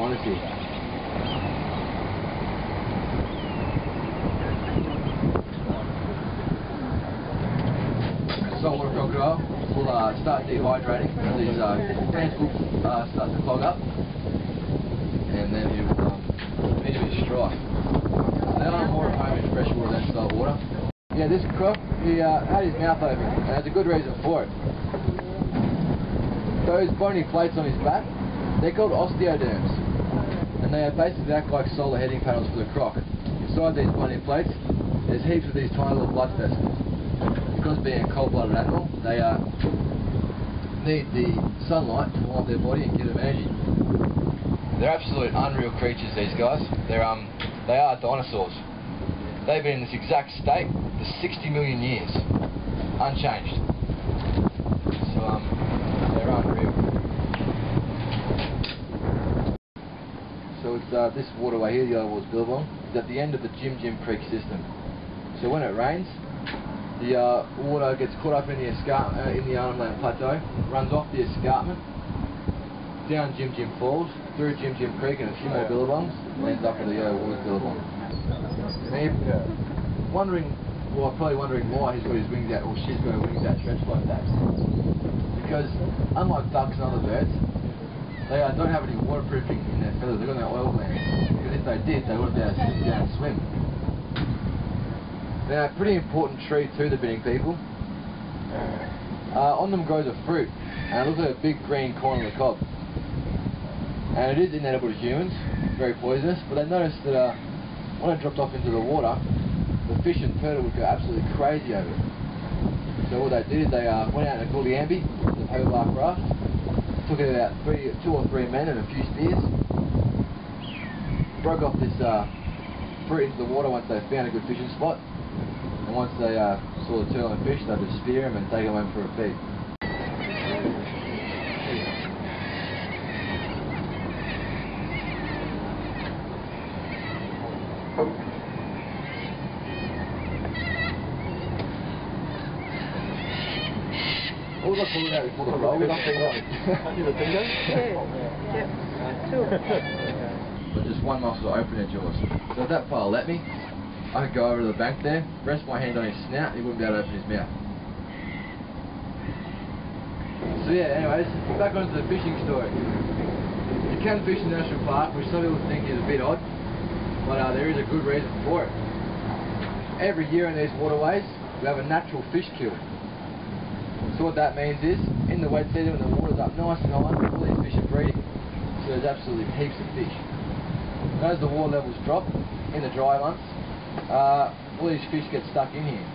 behind us here. Saltwater crocodile will start dehydrating. These glands will start to clog up, and then he will immediately strike. They are more at home in fresh water than salt water. Yeah, this croc, he had his mouth open, and there's a good reason for it. Those bony plates on his back, they're called osteoderms, and they basically act like solar heading panels for the croc. Inside these bony plates, there's heaps of these tiny little blood vessels. Because being a cold-blooded animal, they need the sunlight to warm their body and give them energy. They're absolute unreal creatures, these guys. They are dinosaurs. They've been in this exact state for 60 million years, unchanged. So they're unreal. So it's this waterway here, the other was Billabong, is at the end of the Jim Jim Creek system. So when it rains, the water gets caught up in the escarpment, in the Arnhem Land Plateau, runs off the escarpment, down Jim Jim Falls, through Jim Jim Creek and a few more billabongs, and ends up at the Waters Billabong. Probably wondering why he's got his wings out, or she's got her wings outstretched like that. Because unlike ducks and other birds, they don't have any waterproofing in their feathers. They've got no oil glands. Because if they did, they wouldn't be able to sit down and swim. They're a pretty important tree to the binning people. On them grows a fruit, and it looks like a big green corn on the cob. And it is inedible to humans, very poisonous, but they noticed that when it dropped off into the water, the fish and turtle would go absolutely crazy over it. So what they did is they went out and called the ambi, the paper bark raft, took it about 2 or 3 men and a few spears, broke off this fruit into the water once they found a good fishing spot, and once they saw the turtle and fish, they'd just spear them and take them home for a feed. What was I calling out before the roll? Under the finger? Yeah. Two. But just one muscle to open their jaws. So if that fella let me, I could go over to the bank there, rest my hand on his snout, and he wouldn't be able to open his mouth. So yeah, anyways, back onto the fishing story. You can fish in the national park, which some people think is a bit odd, but there is a good reason for it. Every year in these waterways, we have a natural fish kill. So what that means is, in the wet season when the water's up nice and high, all these fish are breeding. So there's absolutely heaps of fish. And as the water levels drop, in the dry months, all these fish get stuck in here.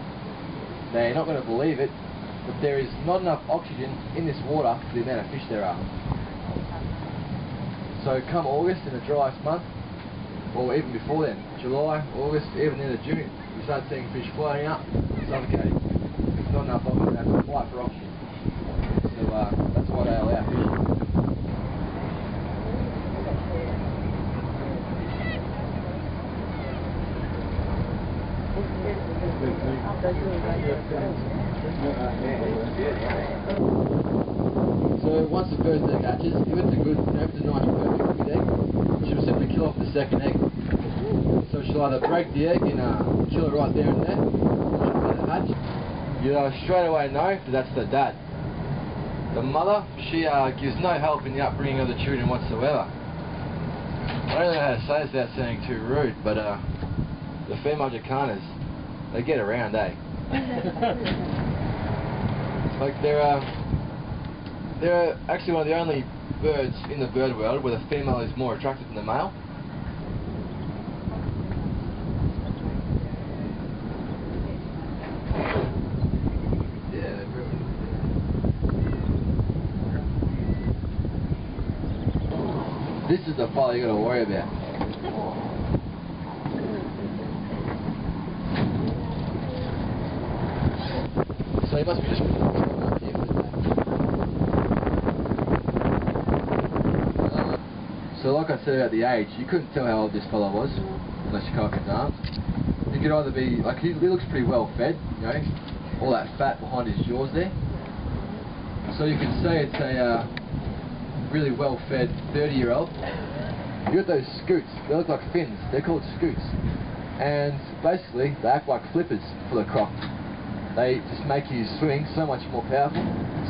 Now you're not going to believe it, but there is not enough oxygen in this water for the amount of fish there are. So come August, in the driest month, or even before then, July, August, even into June, we start seeing fish floating up, suffocating. There's not enough oxygen, they have to fight for oxygen. So that's why they allow fishing. So once the first egg hatches, if it's a good, if it's a nice perfect egg, she'll simply kill off the second egg. So she'll either break the egg and kill it right there and there, or she'll let it hatch. You straight away know that that's the dad. The mother, she gives no help in the upbringing of the children whatsoever. I don't know how to say this without sounding too rude, but the female jacanas, they get around, eh? Like they're actually one of the only birds in the bird world where the female is more attractive than the male. Yeah, they're brilliant. This is the fella you got to worry about. So he must be just so like I said about the age, you couldn't tell how old this fella was unless you cock his arms. He could either be, like he looks pretty well fed, you know, all that fat behind his jaws there. So you could say it's a really well fed 30-year-old, You got those scoots, they look like fins, they're called scoots. And basically, they act like flippers for the croc. They just make you swing so much more powerful,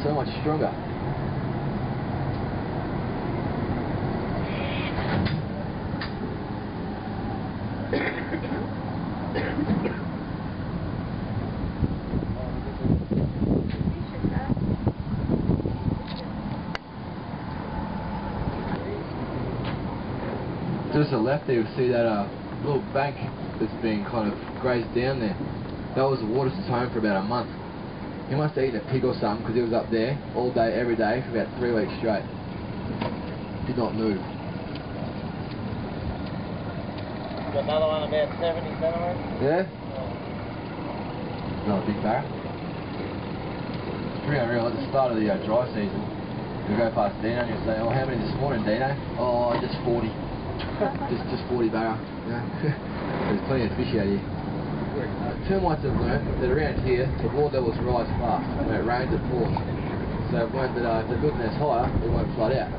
so much stronger. Just to the left there, you'll see that little bank that's been kind of grazed down there. That was the water's home for about a month. He must have eaten a pig or something because he was up there all day, every day for about 3 weeks straight. Did not move. Got another one about 70 centimetres. Yeah? Not a big barra. It's pretty unreal. At the start of the dry season, you go past Dino and you say, oh, how many this morning, Dino? Oh, just 40. just 40 barra. Yeah. There's plenty of fish out here. Termites have learned that around here the water levels rise fast. When it rains it pours. So they've learned that if they build a nest higher, it won't flood out.